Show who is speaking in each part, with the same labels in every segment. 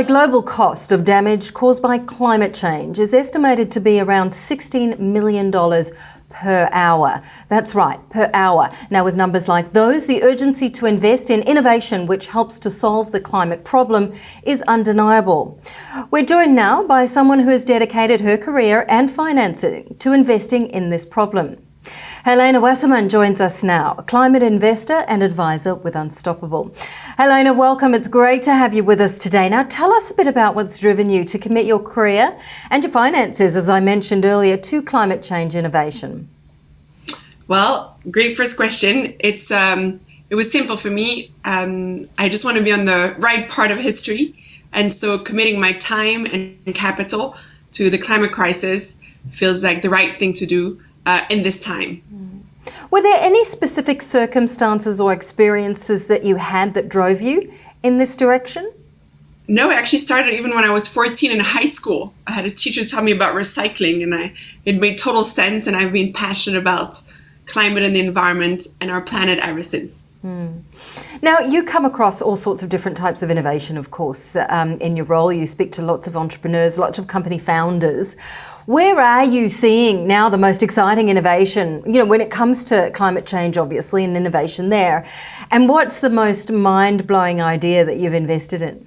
Speaker 1: The global cost of damage caused by climate change is estimated to be around $16 million per hour. That's right, per hour. Now, with numbers like those, the urgency to invest in innovation which helps to solve the climate problem is undeniable. We're joined now by someone who has dedicated her career and financing to investing in this problem. HELENA Wasserman joins us now, a climate investor and advisor with Unstoppable. HELENA, welcome. It's great to have you with us today. Now, tell us a bit about what's driven you to commit your career and your finances, as I mentioned earlier, to climate change innovation.
Speaker 2: Well, great first question. It was simple for me. I just want to be on the right part of history. And so committing my time and capital to the climate crisis feels like the right thing to do in this time.
Speaker 1: Were there any specific circumstances or experiences that you had that drove you in this direction?
Speaker 2: No, it actually started even when I was 14 in high school. I had a teacher tell me about recycling, and it made total sense, and I've been passionate about climate and the environment and our planet ever since.
Speaker 1: Now, you come across all sorts of different types of innovation, of course, in your role. You speak to lots of entrepreneurs, lots of company founders. Where are you seeing now the most exciting innovation, when it comes to climate change, obviously, and innovation there? And what's the most mind-blowing idea that you've invested in?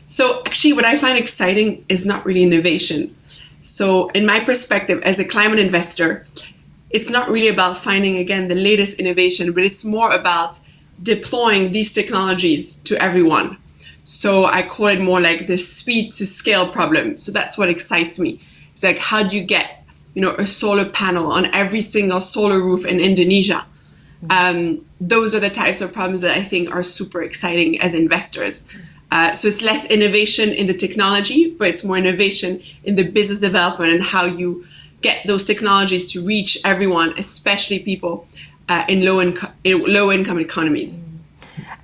Speaker 2: So actually, what I find exciting is not really innovation. So in my perspective as a climate investor, it's not really about finding, again, the latest innovation, but it's more about deploying these technologies to everyone. So I call it more like the speed to scale problem. So that's what excites me. It's like, how do you get, a solar panel on every single solar roof in Indonesia? Those are the types of problems that I think are super exciting as investors. So it's less innovation in the technology, but it's more innovation in the business development and how you get those technologies to reach everyone, especially people in low-income economies.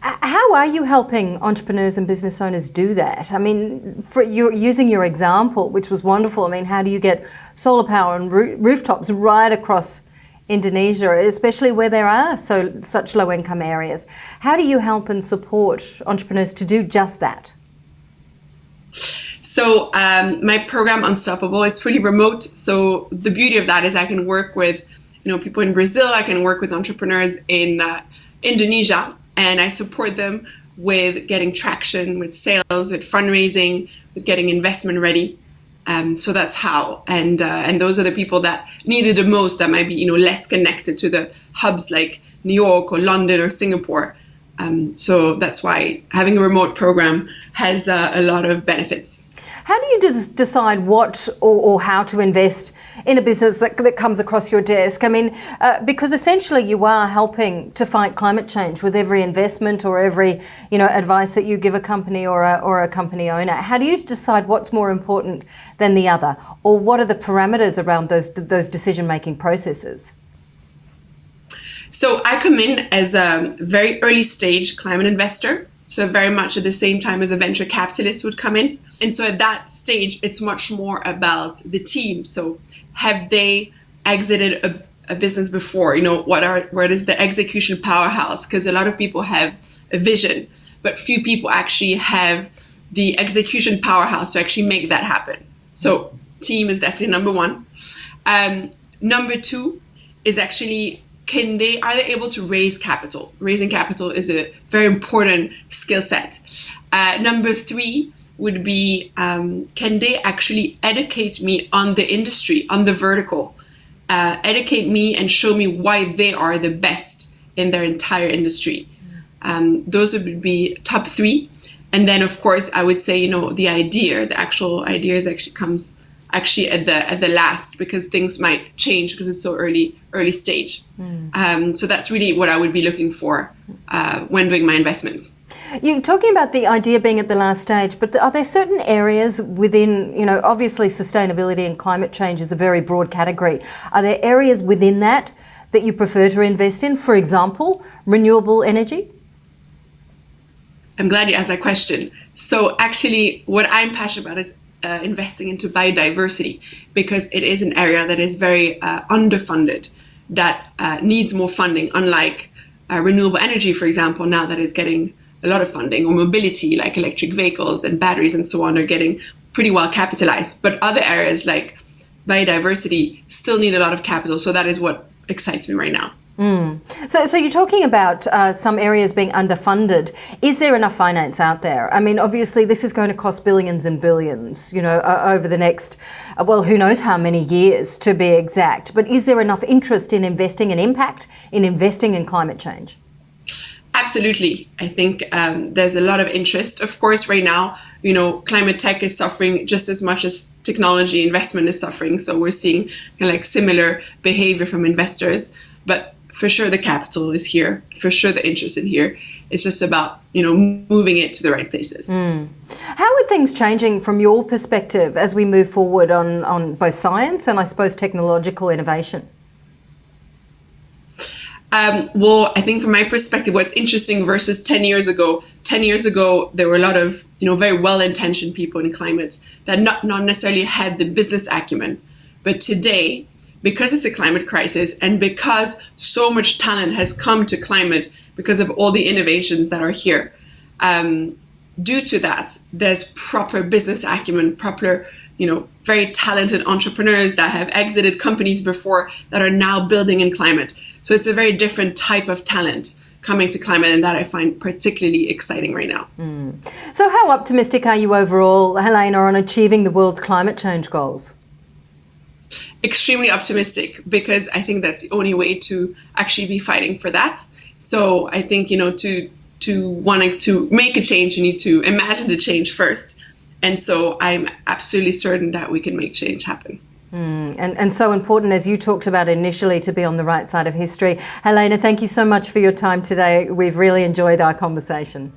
Speaker 1: How are you helping entrepreneurs and business owners do that? I mean, using your example, which was wonderful, how do you get solar power and rooftops right across Indonesia, especially where there are such low-income areas? How do you help and support entrepreneurs to do just that?
Speaker 2: So my program Unstoppable is fully remote. So the beauty of that is I can work with people in Brazil. I can work with entrepreneurs in Indonesia, and I support them with getting traction, with sales, with fundraising, with getting investment ready. So that's how. And those are the people that need it the most, that might be less connected to the hubs like New York or London or Singapore. So that's why having a remote program has a lot of benefits.
Speaker 1: How do you decide what or how to invest in a business that comes across your desk? Because essentially you are helping to fight climate change with every investment or every advice that you give a company or a company owner. How do you decide what's more important than the other, or what are the parameters around those decision-making processes?
Speaker 2: So I come in as a very early stage climate investor, so very much at the same time as a venture capitalist would come in. And so at that stage, it's much more about the team. So have they exited a business before? What is the execution powerhouse? Because a lot of people have a vision, but few people actually have the execution powerhouse to actually make that happen. So team is definitely number one. Number two is actually, are they able to raise capital? Raising capital is a very important skill set. Number three would be, can they actually educate me on the industry, on the vertical, educate me and show me why they are the best in their entire industry. Those would be top three. And then, of course, I would say, the actual ideas comes at the last, because things might change because it's so early stage. So that's really what I would be looking for when doing my investments.
Speaker 1: You're talking about the idea being at the last stage, but are there certain areas within, obviously sustainability and climate change is a very broad category. Are there areas within that you prefer to invest in? For example, renewable energy?
Speaker 2: I'm glad you asked that question. So actually, what I'm passionate about is investing into biodiversity, because it is an area that is very underfunded, that needs more funding, unlike renewable energy, for example, now that is getting a lot of funding, or mobility like electric vehicles and batteries and so on are getting pretty well capitalized. But other areas like biodiversity still need a lot of capital. So that is what excites me right now.
Speaker 1: So you're talking about some areas being underfunded. Is there enough finance out there? I mean, obviously, this is going to cost billions and billions, over the next, well, who knows how many years to be exact. But is there enough interest in investing in impact, in investing in climate change?
Speaker 2: Absolutely. I think there's a lot of interest. Of course, right now, climate tech is suffering just as much as technology investment is suffering. So we're seeing similar behavior from investors. But for sure, the capital is here. For sure, the interest is here. It's just about, moving it to the right places.
Speaker 1: How are things changing from your perspective as we move forward on both science and, I suppose, technological innovation?
Speaker 2: Well, I think from my perspective, what's interesting versus 10 years ago, there were a lot of, very well-intentioned people in climate that not necessarily had the business acumen. But today, because it's a climate crisis and because so much talent has come to climate because of all the innovations that are here, due to that, there's proper business acumen, proper, very talented entrepreneurs that have exited companies before that are now building in climate. So it's a very different type of talent coming to climate, and that I find particularly exciting right now.
Speaker 1: So how optimistic are you overall, Helena, on achieving the world's climate change goals?
Speaker 2: Extremely optimistic, because I think that's the only way to actually be fighting for that. So I think, to wanting to make a change, you need to imagine the change first. And so I'm absolutely certain that we can make change happen.
Speaker 1: And so important, as you talked about initially, to be on the right side of history. Helena, thank you so much for your time today. We've really enjoyed our conversation.